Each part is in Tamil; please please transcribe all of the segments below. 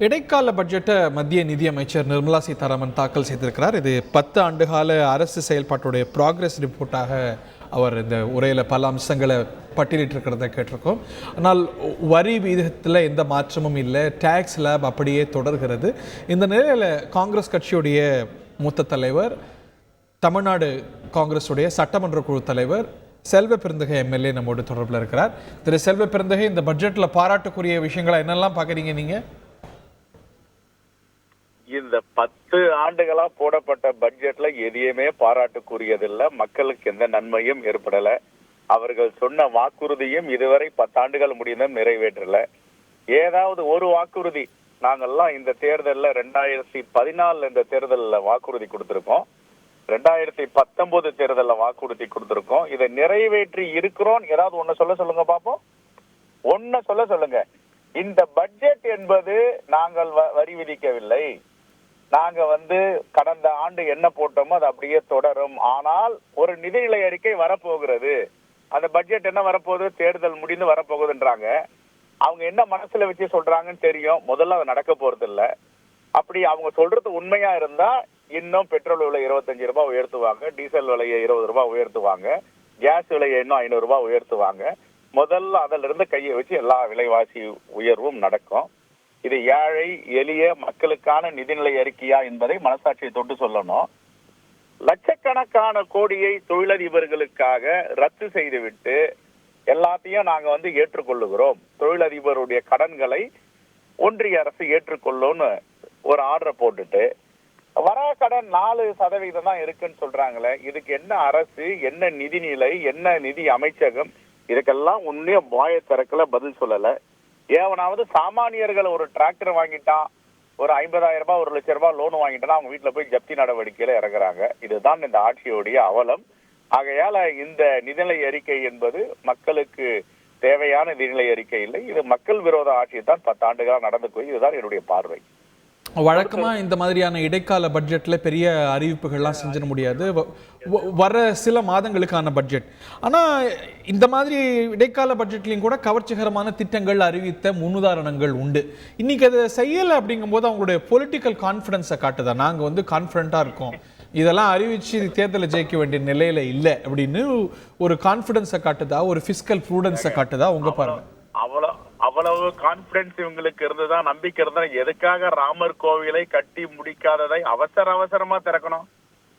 இடைக்கால பட்ஜெட்டை மத்திய நிதியமைச்சர் நிர்மலா சீதாராமன் தாக்கல் செய்திருக்கிறார். இது 10 ஆண்டுகால அரசு செயல்பாட்டுடைய ப்ராக்ரஸ் ரிப்போர்ட்டாக அவர் இந்த உரையில் பல அம்சங்களை பட்டியலிட்டிருக்கிறத கேட்டிருக்கோம். ஆனால் வரி விகிதத்தில் எந்த மாற்றமும் இல்லை, டேக்ஸ் லேப் அப்படியே தொடர்கிறது. இந்த நிலையில் காங்கிரஸ் கட்சியுடைய மூத்த தலைவர், தமிழ்நாடு காங்கிரஸுடைய சட்டமன்ற குழு தலைவர் செல்வ பெருந்தகை எம்எல்ஏ நம்மோடு தொடர்பில் இருக்கிறார். திரு செல்வ பெருந்தகை, இந்த பட்ஜெட்டில் பாராட்டுக்குரிய விஷயங்களை என்னெல்லாம் பார்க்குறீங்க நீங்க? இந்த 10 ஆண்டுகளா போடப்பட்ட பட்ஜெட்ல எதையுமே பாராட்டுக்குரியதில்லை. மக்களுக்கு எந்த நன்மையும் ஏற்படல. அவர்கள் சொன்ன வாக்குறுதியும் இதுவரை 10 ஆண்டுகள் முடிந்தும் நிறைவேற்றல. ஏதாவது ஒரு வாக்குறுதி நாங்கெல்லாம் இந்த தேர்தலில் 2014 இந்த தேர்தலில் வாக்குறுதி கொடுத்திருக்கோம், 2019 தேர்தலில் வாக்குறுதி கொடுத்திருக்கோம். இதை நிறைவேற்றி இருக்கிறோம். ஏதாவது ஒண்ணு சொல்லுங்க பாப்போம். ஒன்ன சொல்லுங்க. இந்த பட்ஜெட் என்பது நாங்கள் வரி விதிக்கவில்லை. நாங்க கடந்த ஆண்டு என்ன போட்டோமோ அது அப்படியே தொடரும். ஆனால் ஒரு நிதிநிலை அறிக்கை வரப்போகிறது. அந்த பட்ஜெட் என்ன வரப்போகுது, தேர்தல் முடிந்து வரப்போகுதுன்றாங்க. அவங்க என்ன மனசுல வச்சு சொல்றாங்கன்னு தெரியும். முதல்ல அது நடக்க போறது இல்ல. அப்படி அவங்க சொல்றது உண்மையா இருந்தா இன்னும் பெட்ரோல் விலை 25 ரூபாய் உயர்த்துவாங்க, டீசல் விலையை 20 ரூபாய் உயர்த்துவாங்க, கேஸ் விலையை இன்னும் 500 ரூபாய் உயர்த்துவாங்க. முதல்ல அதுல இருந்து கையை வச்சு எல்லா விலைவாசி உயர்வும் நடக்கும். இது ஏழை எளிய மக்களுக்கான நிதிநிலை அறிக்கையா என்பதை மனசாட்சியை தொட்டு சொல்லணும். லட்சக்கணக்கான கோடியை தொழிலதிபர்களுக்காக ரத்து செய்துவிட்டு எல்லாத்தையும் நாங்க ஏற்றுக்கொள்ளுகிறோம், தொழிலதிபருடைய கடன்களை ஒன்றிய அரசு ஏற்றுக்கொள்ளும்னு ஒரு ஆர்டரை போட்டுட்டு வரா கடன் 4% தான் இருக்குன்னு சொல்றாங்களே. இதுக்கு என்ன அரசு, என்ன நிதிநிலை, என்ன நிதி அமைச்சகம், இதுக்கெல்லாம் உண்மையா வாய திறக்கல, பதில் சொல்லல. ஏவனாவது சாமானியர்கள் ஒரு டிராக்டர் வாங்கிட்டான், ஒரு 50,000 ரூபாய் 1 லட்சம் ரூபாய் லோன் வாங்கிட்டா அவங்க வீட்டுல போய் ஜப்தி நடவடிக்கையில இறங்குறாங்க. இதுதான் இந்த ஆட்சியுடைய அவலம். ஆகையால இந்த நிதிநிலை அறிக்கை என்பது மக்களுக்கு தேவையான நிதிநிலை அறிக்கை இல்லை. இது மக்கள் விரோத ஆட்சியை தான் 10 ஆண்டுகளாக நடந்து போய். இதுதான் என்னுடைய பார்வை. வழக்கமா இந்த மாதிரியான இடைக்கால பட்ஜெட்ல பெரிய அறிவிப்புகள்லாம் செஞ்சிட முடியாது, வர சில மாதங்களுக்கான பட்ஜெட். ஆனா இந்த மாதிரி இடைக்கால பட்ஜெட்லையும் கூட கவர்ச்சிகரமான திட்டங்கள் அறிவித்த முன்னுதாரணங்கள் உண்டு. இன்னைக்கு அதை செய்யலை அப்படிங்கும்போது அவங்களுடைய பொலிட்டிக்கல் கான்ஃபிடன்ஸை காட்டுதா, நாங்கள் கான்ஃபிடென்ட்டாக இருக்கோம், இதெல்லாம் அறிவிச்சு தேர்தலை ஜெயிக்க வேண்டிய நிலையில இல்லை அப்படின்னு ஒரு கான்ஃபிடன்ஸை காட்டுதா, ஒரு பிஸ்கல் ப்ரூடன்ஸை காட்டுதா? உங்க பாருங்க. அவ்வளவு கான்பிடன்ஸ் இவங்களுக்கு இருந்துதான், நம்பிக்கை இருந்தா எதுக்காக ராமர் கோவிலை கட்டி முடிக்காததை அவசரமா திறக்கணும்?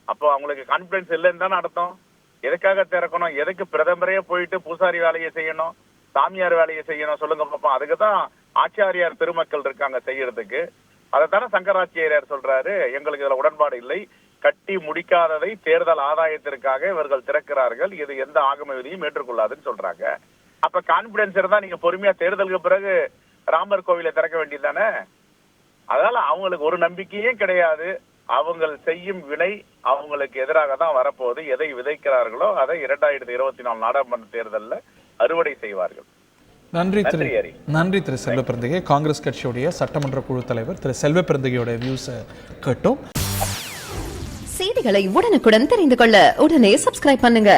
அப்போ அவங்களுக்கு கான்பிடன்ஸ் இல்லைன்னு தானே அர்த்தம். எதுக்காக திறக்கணும்? எதுக்கு பிரதமரே போயிட்டு பூசாரி வேலையை செய்யணும், சாமியார் வேலையை செய்யணும்? சொல்லுங்க பாப்போம். அதுக்குதான் ஆச்சாரியார் பெருமக்கள் இருக்காங்க செய்யறதுக்கு. அதைத்தானே சங்கராச்சாரியார் சொல்றாரு, எங்களுக்கு இதுல உடன்பாடு இல்லை, கட்டி முடிக்காததை தேர்தல் ஆதாயத்திற்காக இவர்கள் திறக்கிறார்கள், இது எந்த ஆகம விதியும் ஏற்றுக்கொள்ளாதுன்னு சொல்றாங்க. அப்ப கான்பிடன்ஸ் இருந்தா நீங்க பொறுமையா தேர்தலுக்கு பிறகு ராமர் கோவிலை திறக்க வேண்டியது தானே. அதனால அவங்களுக்கு ஒரு நம்பிக்கையே கிடையாது. அவங்க செய்யும் வினை அவங்களுக்கு எதிராக தான் வரப்போகுது. எதை விதைக்கிறார்களோ அதை 2024 நாடாளுமன்ற தேர்தலில் அறுவடை செய்வார்கள். நன்றி திரு செல்வ பெருந்தகை. காங்கிரஸ் கட்சியுடைய சட்டமன்ற குழு தலைவர் திரு செல்வ பெருந்தகையோட வியூஸை கேட்டோம். செய்திகளை உடனுக்குடன் தெரிந்து கொள்ள உடனே சப்ஸ்கிரைப் பண்ணுங்க.